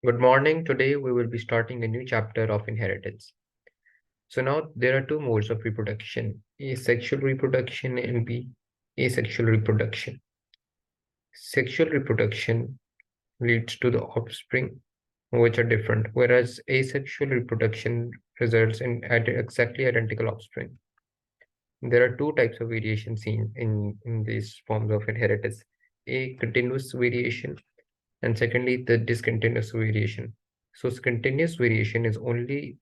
Good morning. Today we will be starting a new chapter of inheritance. So now there are two modes of reproduction, asexual reproduction and B, asexual reproduction. Sexual reproduction leads to the offspring which are different, whereas asexual reproduction results in exactly identical offspring. There are two types of variation seen in these forms of inheritance, a continuous variation and secondly the discontinuous variation. So continuous variation is only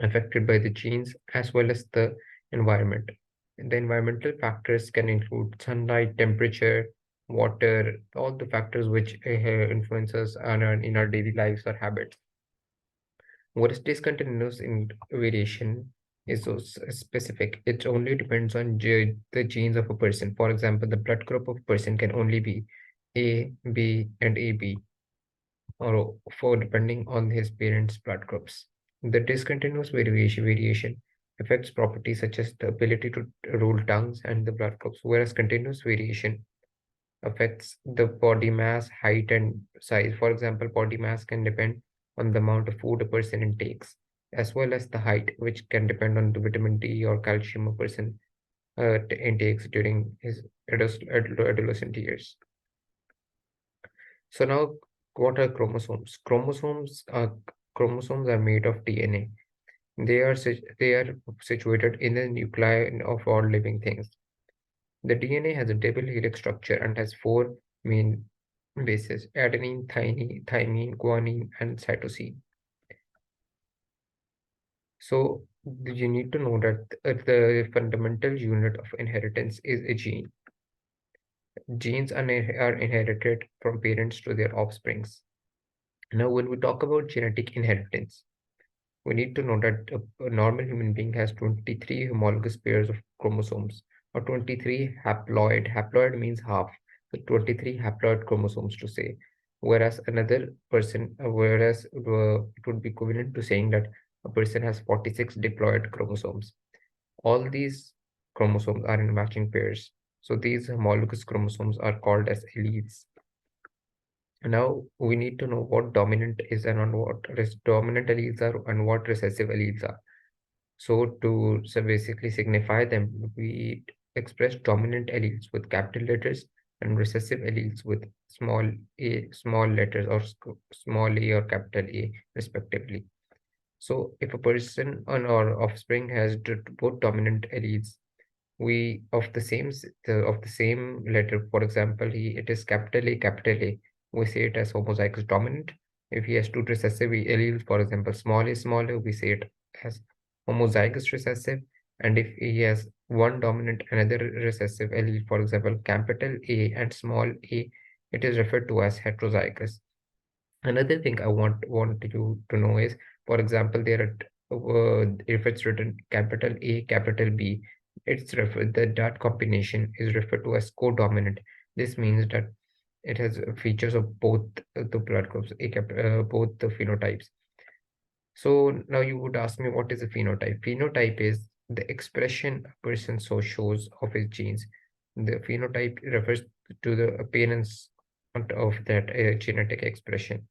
affected by the genes as well as the environment. The environmental factors can include sunlight, temperature, water, all the factors which influence us in our daily lives or habits. What is discontinuous in variation is so specific. It only depends on the genes of a person. For example, the blood group of a person can only be A, B, and AB, or for depending on his parents' blood groups. The discontinuous variation affects properties such as the ability to rule tongues and the blood groups, whereas continuous variation affects the body mass, height, and size. For example, body mass can depend on the amount of food a person intakes, as well as the height, which can depend on the vitamin D or calcium a person intakes during his adolescent years. So now, what are chromosomes? Chromosomes are made of DNA. They are situated in the nuclei of all living things. The DNA has a double helix structure and has four main bases: adenine, thymine, guanine, and cytosine. So you need to know that the fundamental unit of inheritance is a gene. Genes are inherited from parents to their offsprings. Now, when we talk about genetic inheritance, we need to know that a normal human being has 23 homologous pairs of chromosomes, or 23 haploid. Haploid means half, so 23 haploid chromosomes to say. Whereas it would be equivalent to saying that a person has 46 diploid chromosomes. All these chromosomes are in matching pairs. So these homologous chromosomes are called as alleles. Now we need to know what dominant is and on what dominant alleles are and what recessive alleles are. So basically signify them, we express dominant alleles with capital letters and recessive alleles with small letters or small a or capital A respectively. So if a person on our offspring has both dominant alleles, we of the same letter, for example, it is capital A, we say it as homozygous dominant. If he has two recessive alleles, for example, small a, we say it as homozygous recessive. And if he has one dominant, another recessive allele, for example, capital A and small a, it is referred to as heterozygous. Another thing I want you to know is, for example, if it's written capital A, capital B, that combination is referred to as codominant. This means that it has features of both the blood groups, both the phenotypes. So now you would ask me, what is a phenotype? Phenotype is the expression a person shows of his genes. The phenotype refers to the appearance of that genetic expression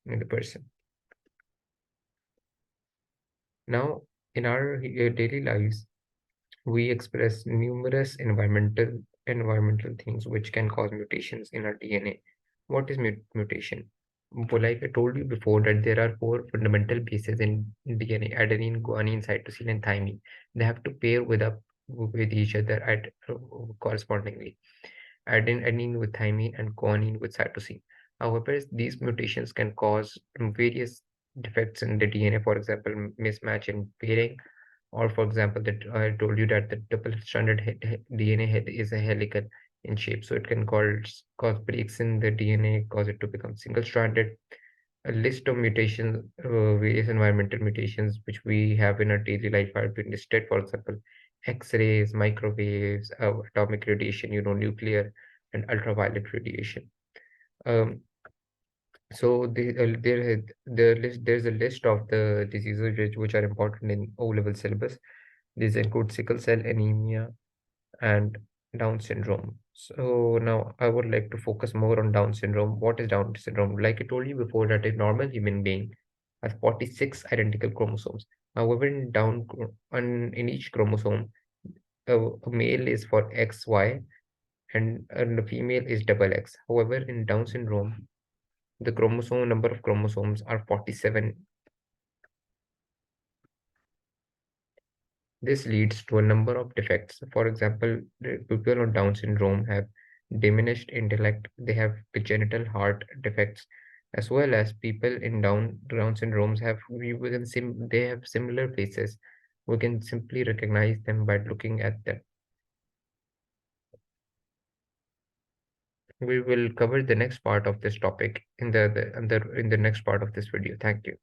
in the person. Now, in our daily lives, we express numerous environmental things which can cause mutations in our DNA. What is mutation? Well, like I told you before, that there are four fundamental bases in DNA: adenine, guanine, cytosine, and thymine. They have to pair with each other at correspondingly. Adenine with thymine and guanine with cytosine. However, these mutations can cause various defects in the DNA, for example, mismatch in pairing, or for example, that I told you that the double-stranded DNA head is a helical in shape, so it can cause breaks in the DNA, cause it to become single-stranded. A list of mutations, various environmental mutations which we have in our daily life are been listed. For example, X-rays, microwaves, atomic radiation, nuclear and ultraviolet radiation. Um, there's a list of the diseases which are important in O-level syllabus. These include sickle cell anemia and Down syndrome. So now I would like to focus more on Down syndrome. What is Down syndrome? Like I told you before, that a normal human being has 46 identical chromosomes. However, in each chromosome, a male is for XY and a female is double X. However, in Down syndrome, the chromosome number of chromosomes are 47. This leads to a number of defects. For example, the people on Down syndrome have diminished intellect, they have congenital heart defects, as well as people in Down syndromes have they have similar faces. We can simply recognize them by looking at them. We will cover the next part of this topic in the next part of this video. Thank you.